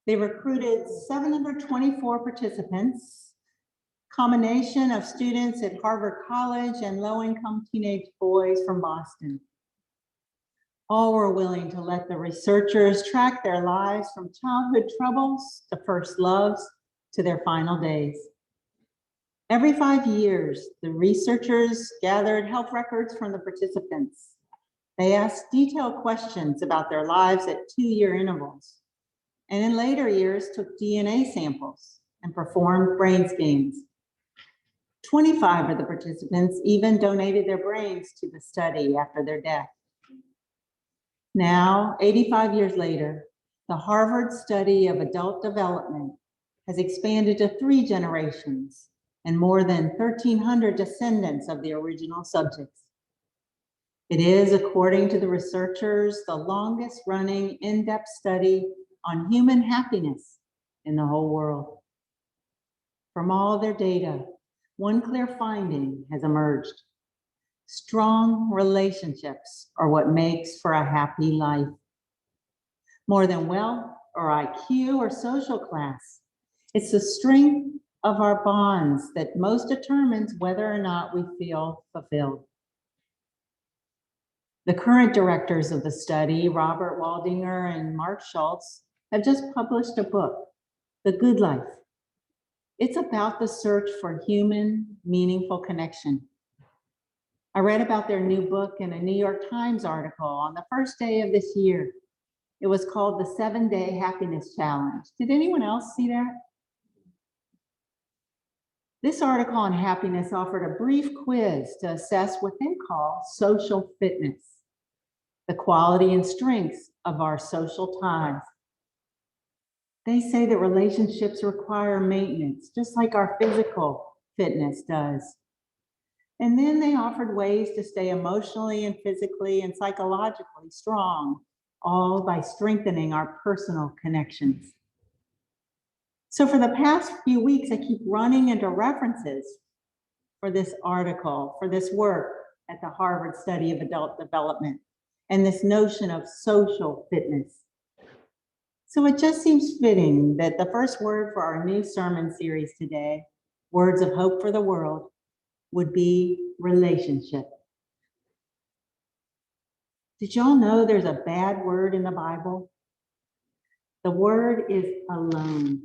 They recruited 724 participants, combination of students at Harvard College and low-income teenage boys from Boston. All were willing to let the researchers track their lives from childhood troubles to first loves to their final days. Every 5 years, the researchers gathered health records from the participants. They asked detailed questions about their lives at 2-year intervals, and in later years took DNA samples and performed brain scans. 25 of the participants even donated their brains to the study after their death. Now, 85 years later, the Harvard study of adult development has expanded to 3 generations and more than 1,300 descendants of the original subjects. It is, according to the researchers, the longest running in-depth study on human happiness in the whole world. From all their data, one clear finding has emerged. Strong relationships are what makes for a happy life. More than wealth or IQ or social class, it's the strength of our bonds that most determines whether or not we feel fulfilled. The current directors of the study, Robert Waldinger and Mark Schultz, have just published a book, The Good Life. It's about the search for human, meaningful connection. I read about their new book in a New York Times article on the first day of this year. It was called the 7-Day Happiness Challenge. Did anyone else see that? This article on happiness offered a brief quiz to assess what they call social fitness, the quality and strengths of our social ties. They say that relationships require maintenance, just like our physical fitness does. And then they offered ways to stay emotionally and physically and psychologically strong, all by strengthening our personal connections. So for the past few weeks, I keep running into references for this article, for this work at the Harvard Study of Adult Development, and this notion of social fitness. So it just seems fitting that the first word for our new sermon series today, Words of Hope for the World, would be relationship. Did y'all know there's a bad word in the Bible? The word is alone.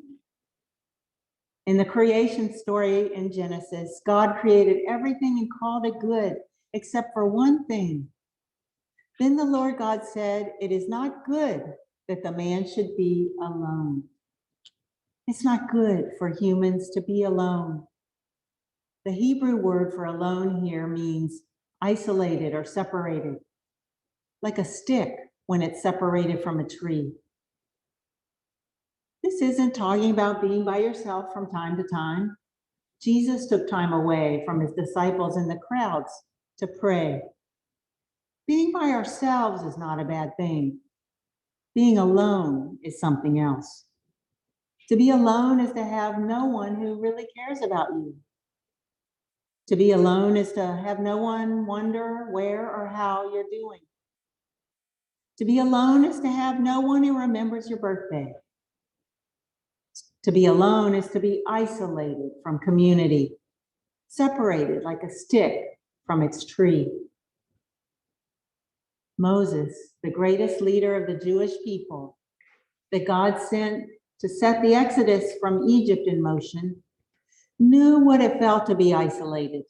In the creation story in Genesis, God created everything and called it good, except for one thing. Then the Lord God said, "It is not good that the man should be alone." It's not good for humans to be alone. The Hebrew word for alone here means isolated or separated, like a stick when it's separated from a tree. This isn't talking about being by yourself from time to time. Jesus took time away from his disciples in the crowds to pray. Being by ourselves is not a bad thing. Being alone is something else. To be alone is to have no one who really cares about you. To be alone is to have no one wonder where or how you're doing. To be alone is to have no one who remembers your birthday. To be alone is to be isolated from community, separated like a stick from its tree. Moses, the greatest leader of the Jewish people that God sent to set the exodus from Egypt in motion, knew what it felt to be isolated,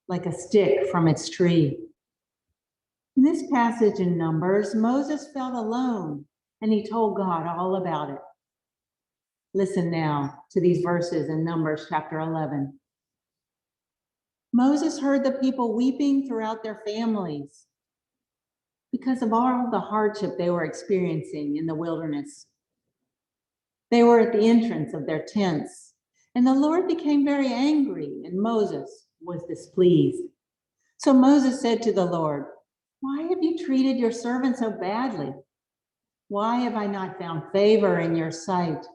like a stick from its tree. In this passage in Numbers, Moses felt alone and he told God all about it. Listen now to these verses in Numbers chapter 11. Moses heard the people weeping throughout their families because of all the hardship they were experiencing in the wilderness. They were at the entrance of their tents, and the Lord became very angry, and Moses was displeased. So Moses said to the Lord, "Why have you treated your servant so badly? Why have I not found favor in your sight,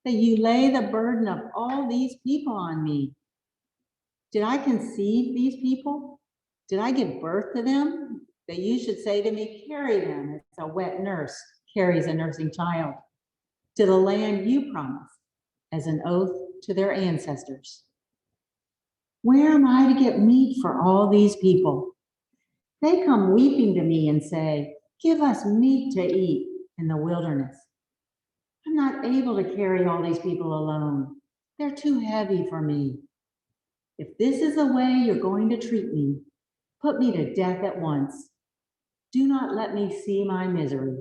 that you lay the burden of all these people on me? Did I conceive these people? Did I give birth to them? That you should say to me, carry them as a wet nurse carries a nursing child. to the land you promised as an oath to their ancestors. Where am I to get meat for all these people? They come weeping to me and say, give us meat to eat in the wilderness. I'm not able to carry all these people alone. They're too heavy for me. If this is the way you're going to treat me, put me to death at once. Do not let me see my misery.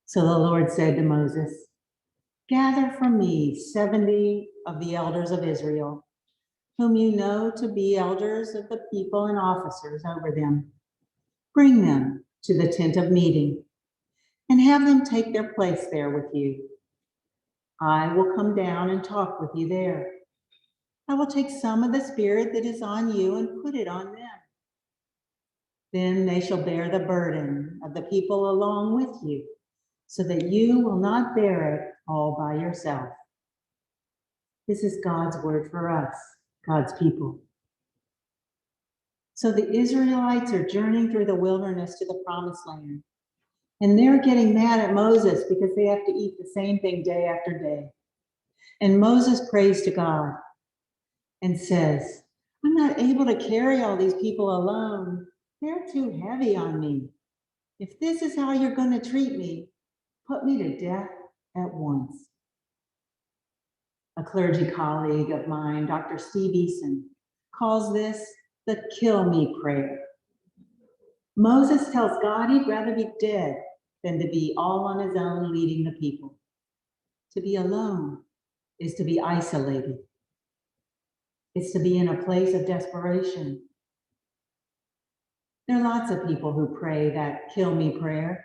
So the Lord said to Moses, gather for me 70 of the elders of Israel, whom you know to be elders of the people and officers over them. Bring them to the tent of meeting and have them take their place there with you. I will come down and talk with you there. I will take some of the Spirit that is on you and put it on them. Then they shall bear the burden of the people along with you, so that you will not bear it all by yourself. This is God's word for us, God's people. So the Israelites are journeying through the wilderness to the promised land. And they're getting mad at Moses because they have to eat the same thing day after day. And Moses prays to God and says, I'm not able to carry all these people alone. They're too heavy on me. If this is how you're going to treat me, put me to death at once. A clergy colleague of mine, Dr. Steve Eason, calls this the kill me prayer. Moses tells God he'd rather be dead than to be all on his own leading the people. To be alone is to be isolated. It's to be in a place of desperation. There are lots of people who pray that kill me prayer.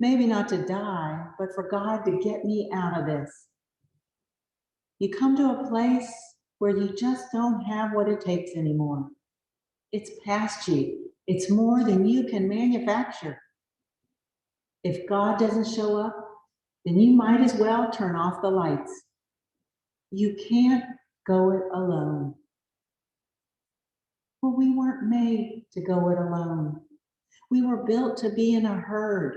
Maybe not to die, but for God to get me out of this. You come to a place where you just don't have what it takes anymore. It's past you. It's more than you can manufacture. If God doesn't show up, then you might as well turn off the lights. You can't go it alone. Well, we weren't made to go it alone. We were built to be in a herd,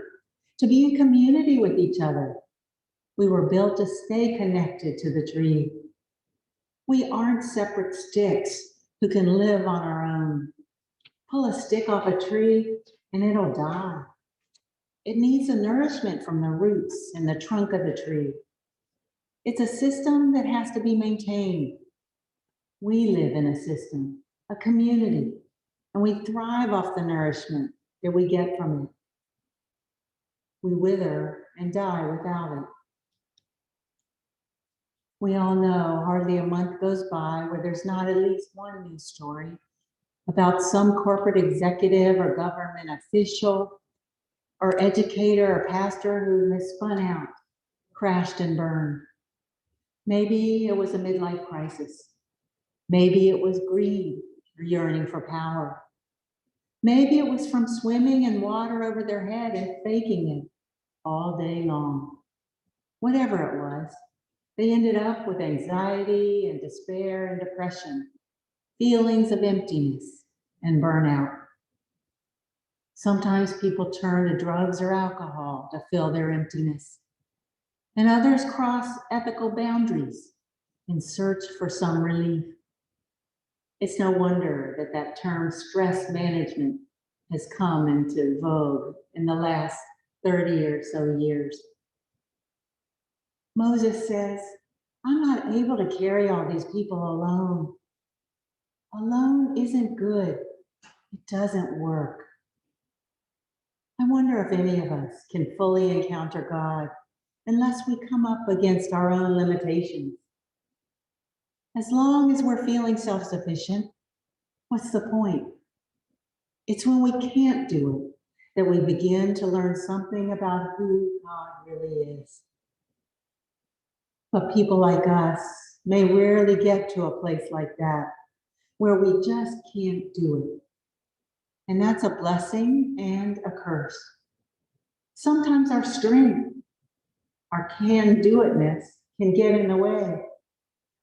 to be in community with each other. We were built to stay connected to the tree. We aren't separate sticks who can live on our own. Pull a stick off a tree and it'll die. It needs the nourishment from the roots and the trunk of the tree. It's a system that has to be maintained. We live in a system, a community, and we thrive off the nourishment that we get from it. We wither and die without it. We all know hardly a month goes by where there's not at least one news story about some corporate executive or government official or educator or pastor who has spun out, crashed and burned. Maybe it was a midlife crisis. Maybe it was greed or yearning for power. Maybe it was from swimming in water over their head and faking it all day long. Whatever it was, they ended up with anxiety and despair and depression, feelings of emptiness and burnout. Sometimes people turn to drugs or alcohol to fill their emptiness, and others cross ethical boundaries in search for some relief. It's no wonder that that term stress management has come into vogue in the last 30 or so years. Moses says, I'm not able to carry all these people alone. Alone isn't good. It doesn't work. I wonder if any of us can fully encounter God unless we come up against our own limitations. As long as we're feeling self-sufficient, what's the point? It's when we can't do it that we begin to learn something about who God really is. But people like us may rarely get to a place like that, where we just can't do it. And that's a blessing and a curse. Sometimes our strength, our can-do-itness, can get in the way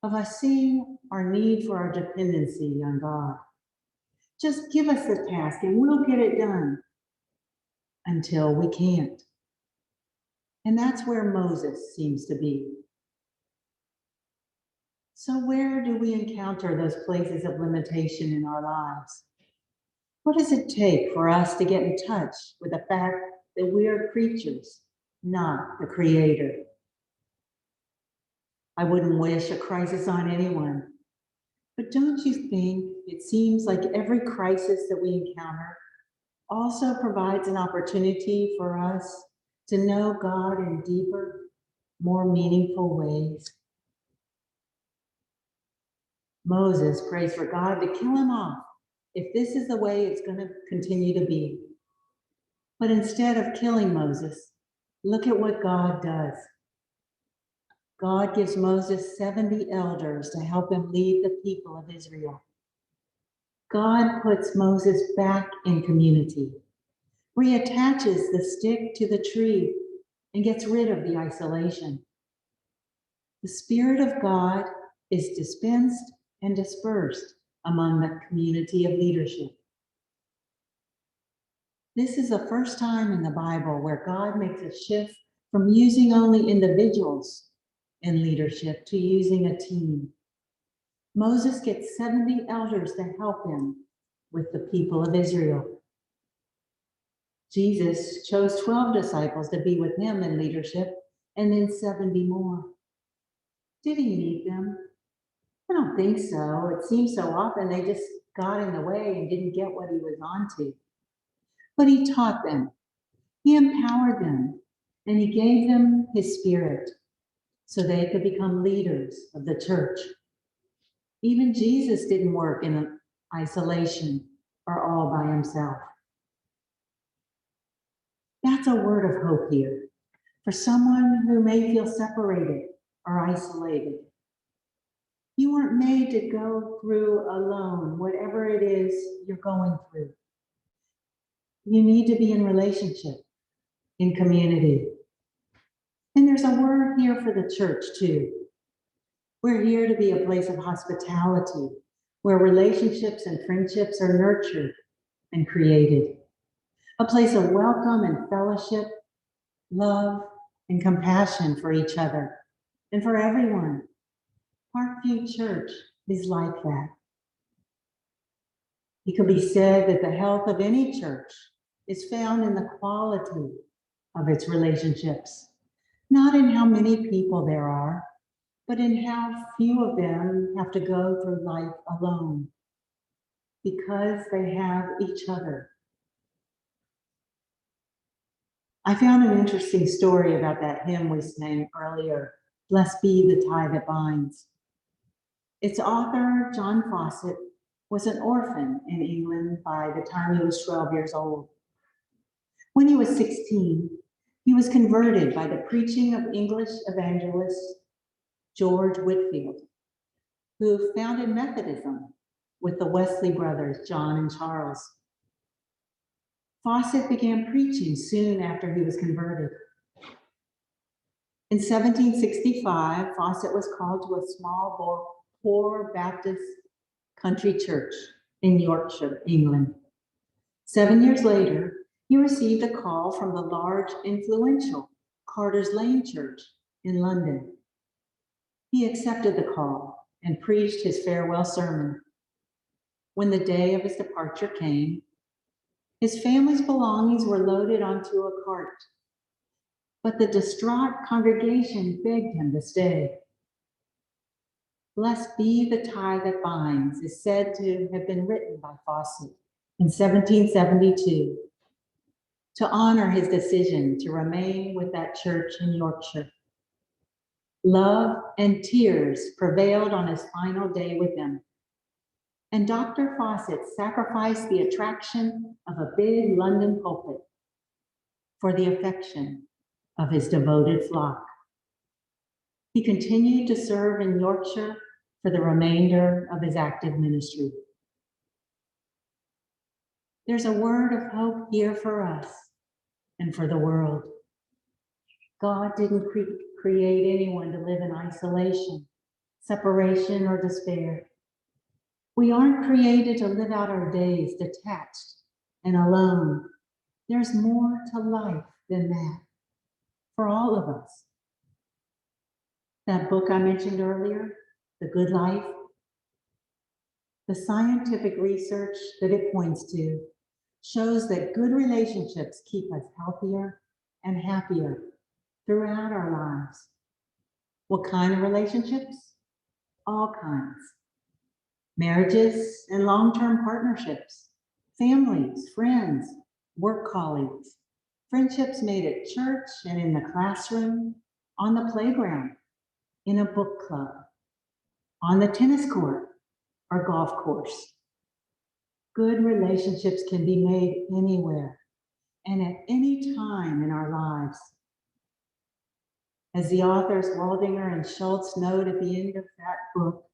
of us seeing our need for our dependency on God. Just give us the task and we'll get it done until we can't. And that's where Moses seems to be. So where do we encounter those places of limitation in our lives? What does it take for us to get in touch with the fact that we are creatures, not the creator? I wouldn't wish a crisis on anyone, but don't you think it seems like every crisis that we encounter also provides an opportunity for us to know God in deeper, more meaningful ways? Moses prays for God to kill him off if this is the way it's going to continue to be. But instead of killing Moses, look at what God does. God gives Moses 70 elders to help him lead the people of Israel. God puts Moses back in community, reattaches the stick to the tree, and gets rid of the isolation. The Spirit of God is dispensed and dispersed among the community of leadership. This is the first time in the Bible where God makes a shift from using only individuals in leadership to using a team. Moses gets 70 elders to help him with the people of Israel. Jesus chose 12 disciples to be with him in leadership, and then 70 more. Did he need them? I don't think so. It seems so often they just got in the way and didn't get what he was onto. But he taught them, he empowered them, and he gave them his Spirit so they could become leaders of the church. Even Jesus didn't work in isolation or all by himself. That's a word of hope here for someone who may feel separated or isolated. You weren't made to go through alone, whatever it is you're going through. You need to be in relationship, in community. And there's a word here for the church too. We're here to be a place of hospitality, where relationships and friendships are nurtured and created. A place of welcome and fellowship, love and compassion for each other and for everyone. Parkview Church is like that. It could be said that the health of any church is found in the quality of its relationships, not in how many people there are, but in how few of them have to go through life alone because they have each other. I found an interesting story about that hymn we sang earlier, Blessed Be the Tie That Binds. Its author, John Fawcett, was an orphan in England by the time he was 12 years old. When he was 16, he was converted by the preaching of English evangelist George Whitefield, who founded Methodism with the Wesley brothers, John and Charles. Fawcett began preaching soon after he was converted. In 1765, Fawcett was called to a small, poor Baptist country church in Yorkshire, England. 7 years later, he received a call from the large, influential Carter's Lane Church in London. He accepted the call and preached his farewell sermon. When the day of his departure came, his family's belongings were loaded onto a cart, but the distraught congregation begged him to stay. Blessed Be the Tie That Binds is said to have been written by Fawcett in 1772 to honor his decision to remain with that church in Yorkshire. Love and tears prevailed on his final day with them, and Dr. Fawcett sacrificed the attraction of a big London pulpit for the affection of his devoted flock. He continued to serve in Yorkshire for the remainder of his active ministry. There's a word of hope here for us and for the world. God didn't create anyone to live in isolation, separation, or despair. We aren't created to live out our days detached and alone. There's more to life than that. for all of us. That book I mentioned earlier, The Good Life, the scientific research that it points to shows that good relationships keep us healthier and happier throughout our lives. What kind of relationships? All kinds. Marriages and long-term partnerships, families, friends, work colleagues, friendships made at church and in the classroom, on the playground, in a book club, on the tennis court or golf course. Good relationships can be made anywhere and at any time in our lives. As the authors Waldinger and Schultz note at the end of that book,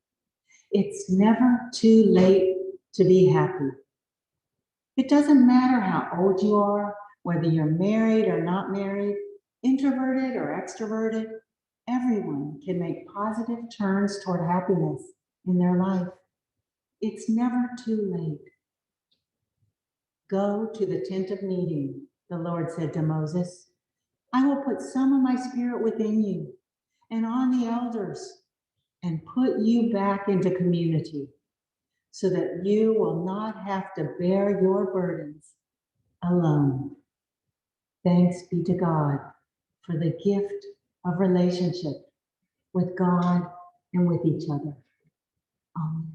it's never too late to be happy. It doesn't matter how old you are, whether you're married or not married, introverted or extroverted, everyone can make positive turns toward happiness in their life. It's never too late. Go to the tent of meeting, the Lord said to Moses. I will put some of my spirit within you and on the elders and put you back into community so that you will not have to bear your burdens alone. Thanks be to God for the gift of relationship with God and with each other. Amen.